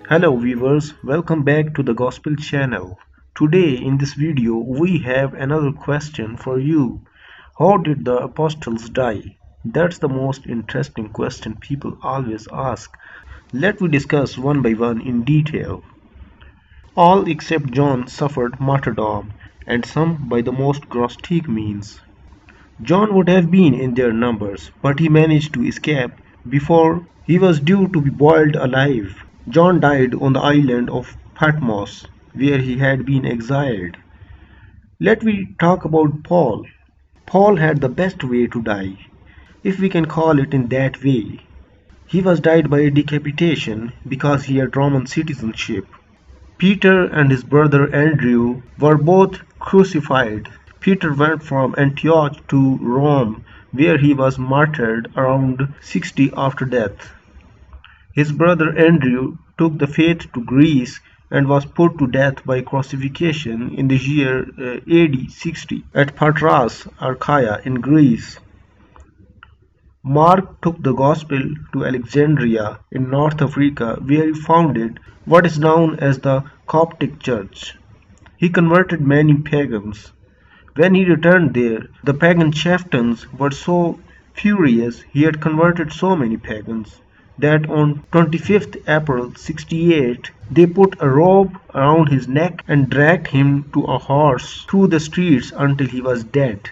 Hello viewers, welcome back to the Gospel channel. Today in this video we have another question for you. How did the apostles die? That's the most interesting question people always ask. Let me discuss one by one in detail. All except John suffered martyrdom, and some by the most grotesque means. John would have been in their numbers, but he managed to escape before he was due to be boiled alive. John died on the island of Patmos, where he had been exiled. Let me talk about Paul. Paul had the best way to die, if we can call it in that way. He was died by decapitation because he had Roman citizenship. Peter and his brother Andrew were both crucified. Peter went from Antioch to Rome, where he was martyred around 60 after death. His brother Andrew took the faith to Greece and was put to death by crucifixion in the year AD 60 at Patras, Achaia in Greece. Mark took the gospel to Alexandria in North Africa, where he founded what is known as the Coptic Church. He converted many pagans. When he returned there, the pagan chieftains were so furious he had converted so many pagans that on 25th April 68 they put a rope around his neck and dragged him to a horse through the streets until he was dead.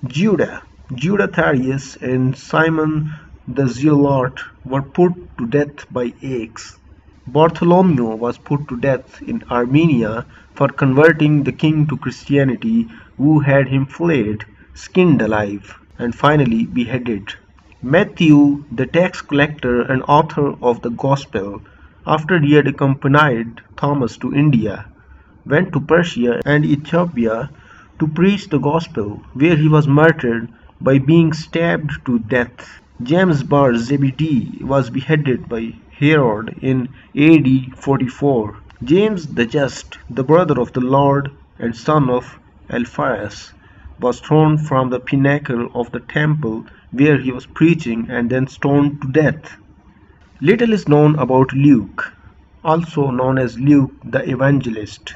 Judah Thaddeus and Simon the Zealot were put to death by axe. Bartholomew was put to death in Armenia for converting the king to Christianity, who had him flayed, skinned alive, and finally beheaded. Matthew, the tax collector and author of the Gospel, after he had accompanied Thomas to India, went to Persia and Ethiopia to preach the Gospel, where he was martyred by being stabbed to death. James Bar Zebedee was beheaded by Herod in AD 44. James the Just, the brother of the Lord and son of Alphaeus, was thrown from the pinnacle of the temple where he was preaching and then stoned to death. Little is known about Luke, also known as Luke the Evangelist,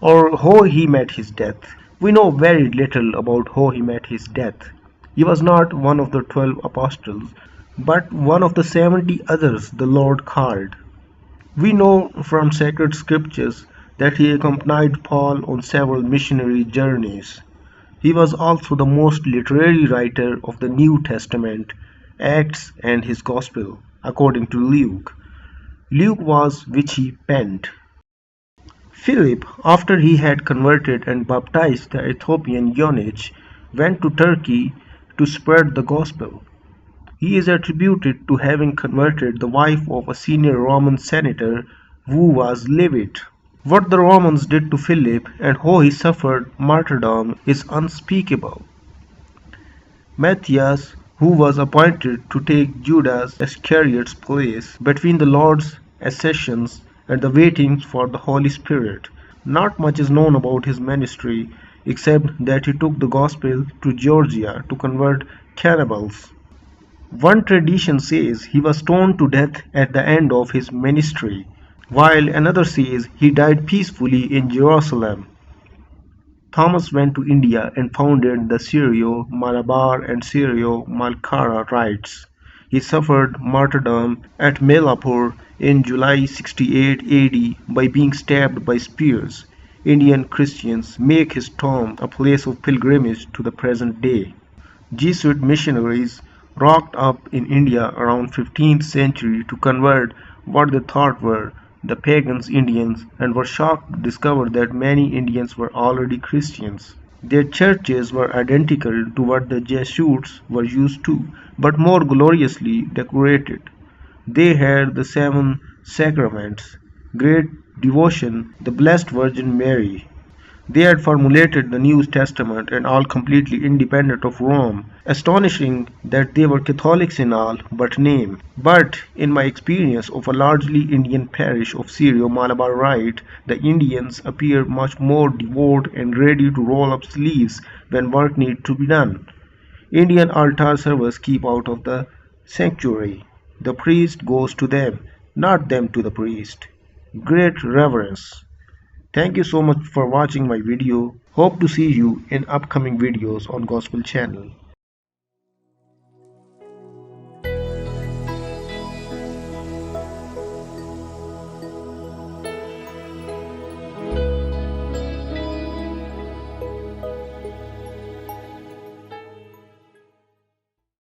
or how he met his death. We know very little about how he met his death. He was not one of the 12 apostles, but one of the 70 others the Lord called. We know from sacred scriptures that he accompanied Paul on several missionary journeys. He was also the most literary writer of the New Testament, Acts and his Gospel, according to Luke. Luke was which he penned. Philip, after he had converted and baptized the Ethiopian eunuch, went to Turkey to spread the gospel. He is attributed to having converted the wife of a senior Roman senator who was Levite. What the Romans did to Philip and how he suffered martyrdom is unspeakable. Matthias, who was appointed to take Judas Iscariot's place between the Lord's ascensions and the waiting for the Holy Spirit. Not much is known about his ministry except that he took the gospel to Georgia to convert cannibals. One tradition says he was stoned to death at the end of his ministry, while another says he died peacefully in Jerusalem. Thomas went to India and founded the Syro-Malabar and Syro-Malkara rites. He suffered martyrdom at Mylapore in July 68 AD by being stabbed by spears. Indian Christians make his tomb a place of pilgrimage to the present day. Jesuit missionaries rocked up in India around 15th century to convert what they thought were the pagans Indians and were shocked to discover that many Indians were already Christians. Their churches were identical to what the Jesuits were used to, but more gloriously decorated. They had the 7 sacraments, great devotion, the Blessed Virgin Mary. They had formulated the New Testament and all completely independent of Rome. Astonishing that they were Catholics in all but name. But in my experience of a largely Indian parish of Syro-Malabar Rite, the Indians appear much more devout and ready to roll up sleeves when work needs to be done. Indian altar servers keep out of the sanctuary. The priest goes to them, not them to the priest. great reverence. Thank you so much for watching my video. Hope to see you in upcoming videos on Gospel channel.